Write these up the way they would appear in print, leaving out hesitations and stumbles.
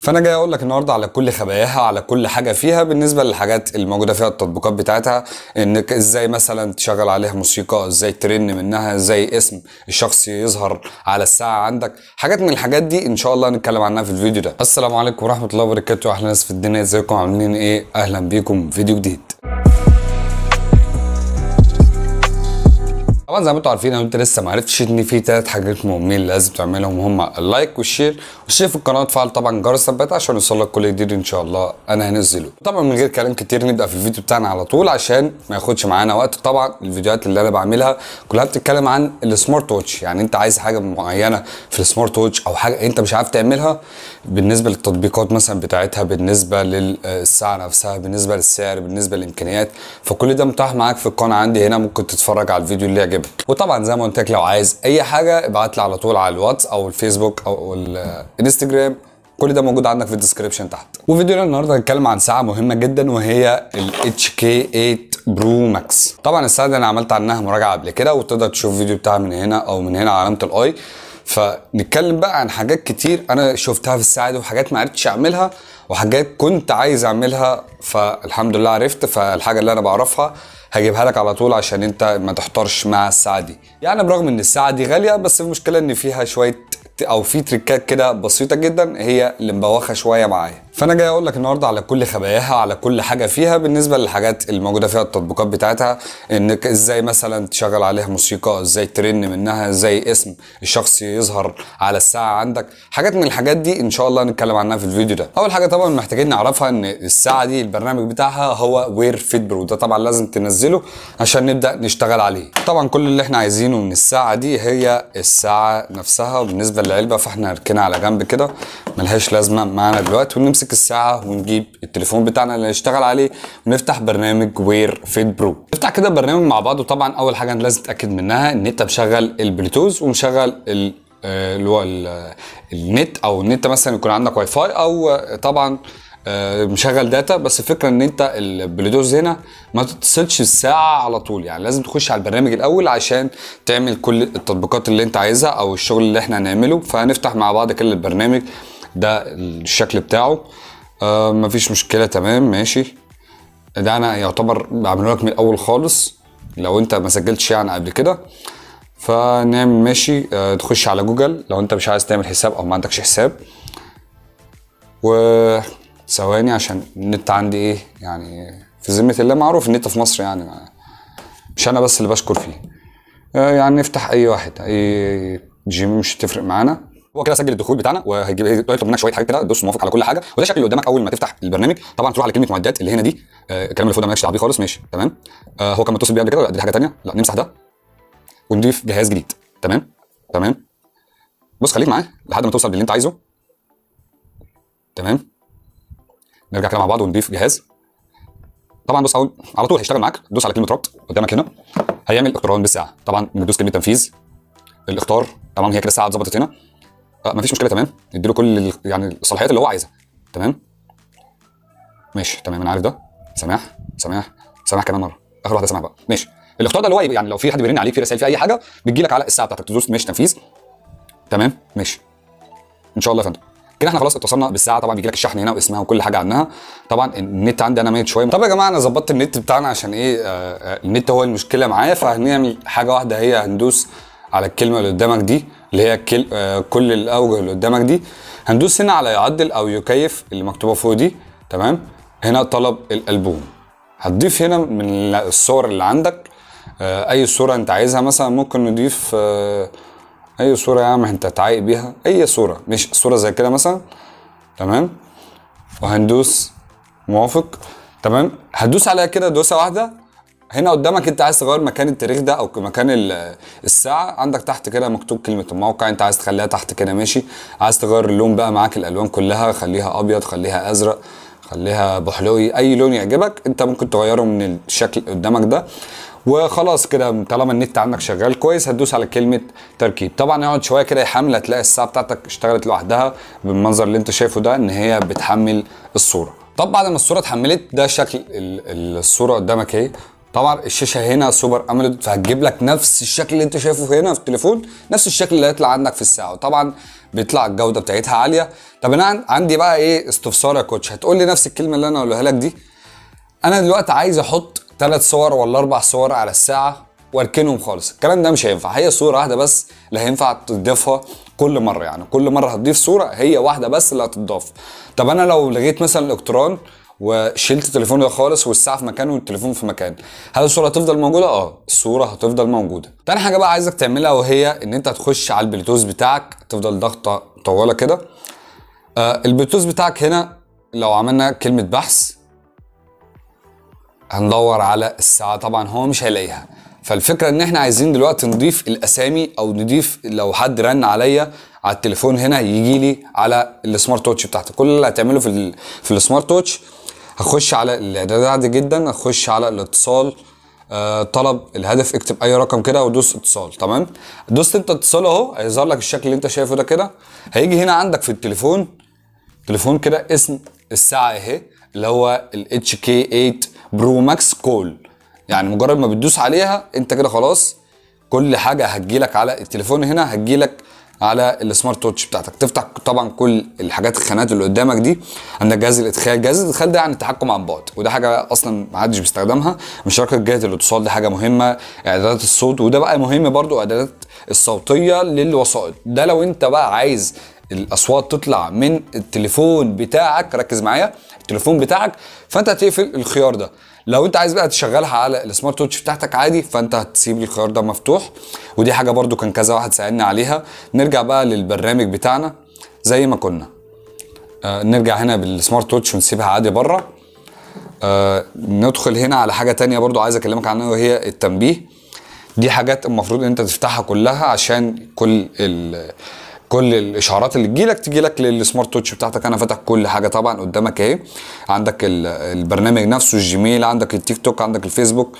فانا جاي اقول لك النهارده على كل خباياها، على كل حاجه فيها بالنسبه للحاجات الموجوده فيها، التطبيقات بتاعتها، انك ازاي مثلا تشغل عليها موسيقى، ازاي ترن منها، ازاي اسم الشخص يظهر على الساعه عندك. حاجات من الحاجات دي ان شاء الله هنتكلم عنها في الفيديو ده. السلام عليكم ورحمه الله وبركاته، احلى ناس في الدنيا، ازيكم عاملين ايه؟ اهلا بيكم في فيديو جديد. طبعا زي ما انتم عارفين، لو انت لسه ما عرفتش ان في 3 حاجات مهمين لازم تعملهم، هما اللايك والشير في القناه، وتفعل طبعا جرس التنبيهات عشان يوصلك كل جديد ان شاء الله انا هنزله. طبعا من غير كلام كتير نبدا في الفيديو بتاعنا على طول عشان ما ياخدش معانا وقت. طبعا الفيديوهات اللي انا بعملها كلها بتتكلم عن السمارت ووتش، يعني انت عايز حاجه معينه في السمارت ووتش او حاجه انت مش عارف تعملها بالنسبه للتطبيقات مثلا بتاعتها، بالنسبه للساعه نفسها، بالنسبه للسعر، بالنسبه للامكانيات، فكل ده متاح معاك في القناه عندي هنا، ممكن تتفرج على الفيديو اللي يعجبك. وطبعا زي ما قلت لك، لو عايز اي حاجه ابعت لي على طول على الواتس او الفيسبوك او الانستجرام، كل ده موجود عندك في الديسكربشن تحت. وفيديونا النهارده هنتكلم عن ساعه مهمه جدا، وهي ال HK8 برو ماكس. طبعا الساعه دي انا عملت عنها مراجعه قبل كده، وتقدر تشوف فيديو بتاعها من هنا او من هنا علامه الاي. فنتكلم بقى عن حاجات كتير انا شفتها في الساعه دي، وحاجات ما عرفتش اعملها، وحاجات كنت عايز اعملها فالحمد لله عرفت. فالحاجه اللي انا بعرفها هجيبها لك على طول عشان انت ما تحتارش مع الساعه دي. يعني برغم ان الساعه دي غاليه، بس المشكله ان فيها شويه او في تريكات كده بسيطه جدا هي اللي مبوخه شويه معايا. فانا جاي اقول لك النهارده على كل خباياها، على كل حاجه فيها بالنسبه للحاجات الموجوده فيها، التطبيقات بتاعتها، انك ازاي مثلا تشغل عليها موسيقى، ازاي ترن منها، ازاي اسم الشخص يظهر على الساعه عندك. حاجات من الحاجات دي ان شاء الله هنتكلم عنها في الفيديو ده. اول حاجه طبعا محتاجين نعرفها ان الساعه دي البرنامج بتاعها هو وير فيت برو، ده طبعا لازم تنزله عشان نبدا نشتغل عليه. طبعا كل اللي احنا عايزينه من الساعه دي هي الساعه نفسها. وبالنسبه للعلبه فاحنا هنركنها على جنب كده، ملهاش لازمه معانا دلوقتي، ونمسك الساعه ونجيب التليفون بتاعنا اللي هنشتغل عليه ونفتح برنامج وير فيت برو. نفتح كده برنامج مع بعض. وطبعا اول حاجه لازم تتاكد منها ان انت مشغل البلوتوث ومشغل اللي هو النت، او ان انت مثلا يكون عندك واي فاي، او طبعا مشغل داتا. بس الفكره ان انت البلوتوث هنا ما تتصلش الساعه على طول، يعني لازم تخش على البرنامج الاول عشان تعمل كل التطبيقات اللي انت عايزها او الشغل اللي احنا هنعمله. فهنفتح مع بعض كل البرنامج ده، الشكل بتاعه مفيش مشكله، تمام ماشي. ده انا يعتبر بعمله لك من الاول خالص لو انت ما سجلتش يعني قبل كده. فنعمل ماشي، تخش على جوجل لو انت مش عايز تعمل حساب او ما عندكش حساب. وثواني عشان النت عندي ايه يعني، في ذمه الله معروف النت في مصر يعني مش انا بس اللي بشكر فيه. يعني نفتح اي واحد، اي جيميل مش هتفرق معانا. هو كده سجل الدخول بتاعنا، وهيجيب يطلب منك شويه حاجات كده، دوس موافق على كل حاجه. وده الشكل اللي قدامك اول ما تفتح البرنامج. طبعا تروح على كلمه معدات اللي هنا دي، الكلام اللي فوق ده مالكش دعوه بيه خالص، ماشي تمام. هو كان متصل بيه قبل كده، لا دي حاجه ثانيه، لا نمسح ده ونضيف جهاز جديد. تمام تمام. بص خليك معايا لحد ما توصل للي انت عايزه. تمام. نرجع كده مع بعض ونضيف جهاز. طبعا بص اول على طول هيشتغل معاك، دوس على كلمه ربط قدامك هنا، هيعمل اقتران بالساعه. طبعا ندوس كلمه تنفيذ، الاختار. طبعا هي كده الساعه اتظبطت هنا، مفيش مشكله تمام. نديله كل يعني الصلاحيات اللي هو عايزها. تمام ماشي تمام. انا عارف ده. سماح سماح سماح كمان مره، اخر واحده سماح بقى، ماشي. الاختار ده اللي هو يعني لو في حد بيرن عليك، في رسائل، في اي حاجه بتجي لك على الساعه بتاعتك، تدوس ماشي تنفيذ. تمام ماشي ان شاء الله يا فندم. كده احنا خلاص اتصلنا بالساعه. طبعا بيجي لك الشحن هنا واسمها وكل حاجه عنها. طبعا النت عندي انا ميت شويه. طب يا جماعه انا ظبطت النت بتاعنا عشان ايه؟ النت هو المشكله معايا. فهنعمل حاجه واحده، هي هندوس على الكلمه اللي قدامك دي اللي هي كل الاوجه اللي قدامك دي. هندوس هنا على يعدل او يكيف اللي مكتوبه فوق دي. تمام. هنا طلب الالبوم، هتضيف هنا من الصور اللي عندك اي صوره انت عايزها. مثلا ممكن نضيف اي صوره يا عم انت تعايق بيها، اي صوره، مش صوره زي كده مثلا. تمام. وهندوس موافق. تمام. هتدوس عليها كده دوسه واحده. هنا قدامك انت عايز تغير مكان التاريخ ده او مكان الساعه، عندك تحت كده مكتوب كلمه الموقع، انت عايز تخليها تحت كده ماشي. عايز تغير اللون بقى، معاك الالوان كلها، خليها ابيض، خليها ازرق، خليها بحلوي، اي لون يعجبك انت ممكن تغيره من الشكل اللي قدامك ده. وخلاص كده طالما النت عندك شغال كويس هتدوس على كلمه تركيب. طبعا يقعد شويه كده يحمل، هتلاقي الساعه بتاعتك اشتغلت لوحدها بالمنظر اللي انت شايفه ده، ان هي بتحمل الصوره. طب بعد ما الصوره اتحملت، ده شكل الصوره قدامك اهي. طبعا الشاشه هنا سوبر اموليد، فهتجيب لك نفس الشكل اللي انت شايفه هنا في التليفون، نفس الشكل اللي هيطلع عندك في الساعه. وطبعا بيطلع الجوده بتاعتها عاليه. طب انا عندي بقى ايه استفسار يا كوتش، هتقول لي نفس الكلمه اللي انا قولها لك دي. انا دلوقتي عايز احط 3 صور ولا 4 صور على الساعه واركنهم خالص، الكلام ده مش هينفع. هي صوره واحده بس اللي هينفع تضيفها كل مره، يعني كل مره هتضيف صوره هي واحده بس اللي هتضاف. طب انا لو لغيت مثلا الاقتران وشلت التليفون ده خالص والساعه في مكان والتليفون في مكان، هل الصوره هتفضل موجوده؟ الصوره هتفضل موجوده. تاني حاجه بقى عايزك تعملها وهي ان انت هتخش على البلوتوث بتاعك، تفضل ضغطه طويله كده. البلوتوث بتاعك هنا لو عملنا كلمه بحث هندور على الساعه، طبعا هو مش هيلاقيها. فالفكره ان احنا عايزين دلوقتي نضيف الاسامي او نضيف لو حد رن عليا على التليفون هنا يجي لي على السمارت واتش بتاعتي. كل اللي هتعمله في السمارت واتش هخش على الاعدادات عادي جدا، هخش على الاتصال، طلب الهدف، اكتب اي رقم كده ودوس اتصال. تمام، دوست انت اتصال اهو، هيظهر لك الشكل اللي انت شايفه ده كده. هيجي هنا عندك في التليفون كده اسم الساعه اهي اللي هو ال HK8 برو ماكس كول. يعني مجرد ما بتدوس عليها انت كده خلاص كل حاجه هتجيلك على التليفون هنا، هتجيلك على السمارت واتش بتاعتك. تفتح طبعا كل الحاجات الخانات اللي قدامك دي. عندك جهاز الادخال، جهاز الادخال ده يعني التحكم عن بعد، وده حاجه اصلا ما حدش بيستخدمها. مشاركه جهه الاتصال دي حاجه مهمه، اعدادات الصوت وده بقى مهم برضو، اعدادات الصوتيه للوسائط. ده لو انت بقى عايز الاصوات تطلع من التليفون بتاعك، ركز معايا، التليفون بتاعك، فانت هتقفل الخيار ده. لو انت عايز بقى تشغلها على السمارت واتش بتاعتك عادي، فانت هتسيب الخيار ده مفتوح. ودي حاجه برضو كان كذا واحد سألني عليها. نرجع بقى للبرنامج بتاعنا زي ما كنا. نرجع هنا بالسمارت واتش ونسيبها عادي بره. ندخل هنا على حاجه تانية برضو عايز اكلمك عنها وهي التنبيه. دي حاجات المفروض ان انت تفتحها كلها عشان كل الاشعارات اللي تجيلك للسمارت واتش بتاعتك. انا فاتح كل حاجه طبعا قدامك اهي. عندك البرنامج نفسه، الجيميل، عندك التيك توك، عندك الفيسبوك،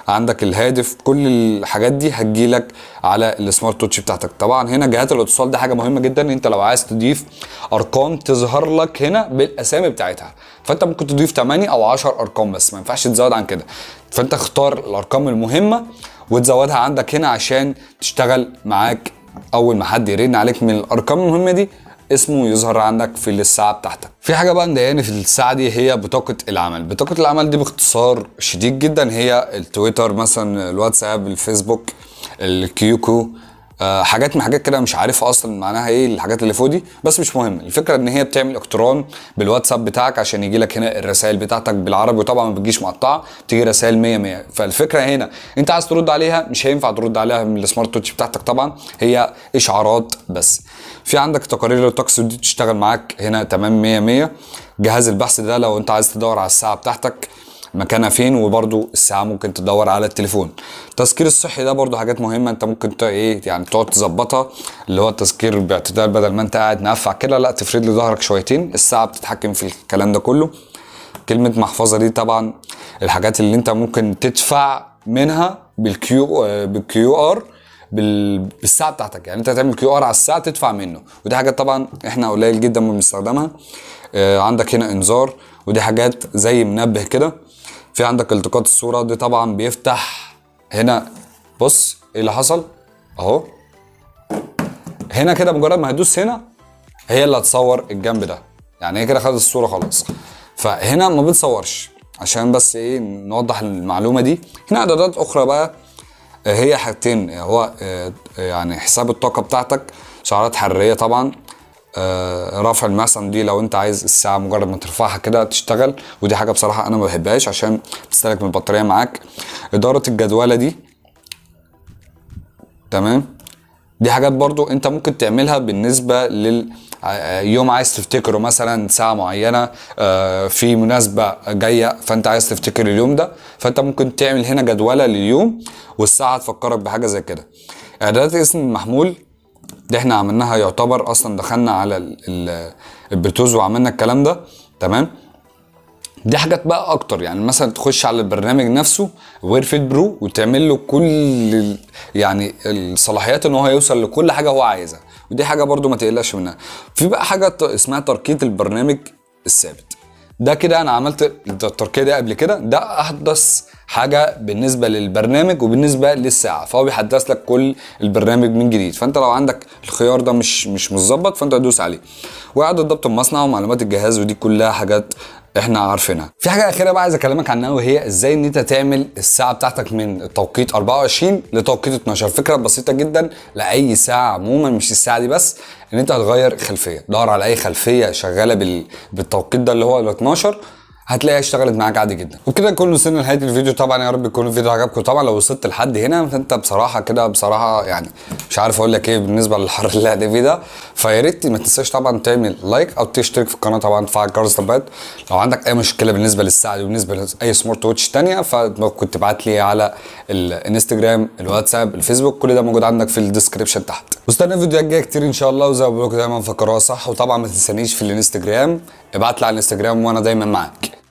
عندك الهاتف، كل الحاجات دي هتجيلك على السمارت واتش بتاعتك. طبعا هنا جهات الاتصال دي حاجه مهمه جدا. انت لو عايز تضيف ارقام تظهر لك هنا بالاسامي بتاعتها، فانت ممكن تضيف 8 او 10 ارقام بس، ما ينفعش تزود عن كده. فانت اختار الارقام المهمه وتزودها عندك هنا عشان تشتغل معاك. اول ما حد يرن عليك من الارقام المهمه دي اسمه يظهر عندك في الساعه بتاعتك. في حاجه بقى مضايقاني في الساعه دي هي بطاقه العمل. بطاقه العمل دي باختصار شديد جدا هي التويتر مثلا، الواتساب، الفيسبوك، الكيوكو، حاجات من حاجات كده مش عارفها اصلا معناها ايه الحاجات اللي فوق دي، بس مش مهم. الفكره ان هي بتعمل اقتران بالواتساب بتاعك عشان يجي لك هنا الرسائل بتاعتك بالعربي، وطبعا ما بتجيش مقطعه، بتيجي رسائل 100 100. فالفكره هنا انت عايز ترد عليها مش هينفع ترد عليها من السمارت واتش بتاعتك، طبعا هي اشعارات بس. في عندك تقارير الطقس دي تشتغل معاك هنا تمام 100 100. جهاز البحث ده لو انت عايز تدور على الساعه بتاعتك مكانها فين، وبرده الساعه ممكن تدور على التليفون. التذكير الصحي ده برده حاجات مهمه انت ممكن يعني تقعد تظبطها، اللي هو التذكير باعتدال، بدل ما انت قاعد مقفع كده لا تفرد لي ظهرك شويتين. الساعه بتتحكم في الكلام ده كله. كلمه محفظه دي طبعا الحاجات اللي انت ممكن تدفع منها بالكيو ار بالساعه بتاعتك. يعني انت تعمل كيو ار على الساعه تدفع منه، ودي حاجات طبعا احنا قليل جدا ما بنستخدمها. عندك هنا انذار، ودي حاجات زي منبه كده. في عندك التقاط الصوره، دي طبعا بيفتح هنا. بص ايه اللي حصل اهو، هنا كده مجرد ما هتدوس هنا هي اللي هتصور الجنب ده، يعني هي كده خدت الصوره خلاص. فهنا ما بنصورش عشان بس ايه نوضح المعلومه دي. هنا اعدادات اخرى بقى هي حاجتين، هو يعني حساب الطاقه بتاعتك، سعرات حراريه طبعا، رفع المسام دي لو انت عايز الساعه مجرد ما ترفعها كده تشتغل، ودي حاجه بصراحه انا ما بحبهاش عشان بتستهلك من البطاريه معاك. اداره الجدوله دي تمام، دي حاجات برضو انت ممكن تعملها بالنسبه يوم عايز تفتكره، مثلا ساعه معينه في مناسبه جايه فانت عايز تفتكر اليوم ده، فانت ممكن تعمل هنا جدوله لليوم والساعه تفكرك بحاجه زي كده. اعدادات اسم المحمول دي احنا عملناها، يعتبر اصلا دخلنا على البلوتوث وعملنا الكلام ده تمام. دي حاجات بقى اكتر، يعني مثلا تخش على البرنامج نفسه ويرفيت برو وتعمل له كل يعني الصلاحيات ان هو يوصل لكل حاجه هو عايزها، ودي حاجه برده ما تقلقش منها. في بقى حاجه اسمها تركيز البرنامج الثابت. ده كده انا عملت التركية ده قبل كده، ده احدث حاجه بالنسبه للبرنامج وبالنسبه للساعه، فهو بيحدث لك كل البرنامج من جديد. فانت لو عندك الخيار ده مش متظبط فانت تدوس عليه. واعاده ضبط المصنع ومعلومات الجهاز، ودي كلها حاجات احنا عارفينها. في حاجه اخيره بقى عايز اكلمك عنها، وهي ازاي ان انت تعمل الساعه بتاعتك من التوقيت 24 لتوقيت 12. فكره بسيطه جدا لاي ساعه عموما، مش الساعه دي بس، ان انت هتغير خلفيه. دور على اي خلفيه شغاله بالتوقيت ده اللي هو ال 12، هتلاقيها اشتغلت معاك عادي جدا. وكده نكون وصلنا لنهايه الفيديو. طبعا يا رب يكون الفيديو عجبكم. طبعا لو وصلت لحد هنا فانت بصراحه كده بصراحه يعني مش عارف اقول لك ايه بالنسبه للحر اللي احنا فيه ده. فيا ريت ما تنساش طبعا تعمل لايك او تشترك في القناه، طبعا تفعل جرس التنبيهات. لو عندك اي مشكله بالنسبه للساعه دي وبالنسبه لاي سمارت ووتش ثانيه فممكن تبعت لي على الانستجرام، الواتساب، الفيسبوك، كل ده موجود عندك في الديسكربشن تحت. واستنى فيديوهات جايه كتير ان شاء الله، وزي ما بقول لكم دايما فكروها صح. وطبعا ما تنسانيش في الانستجرام، ابعت لي على الانستجرام وانا دايما معاك.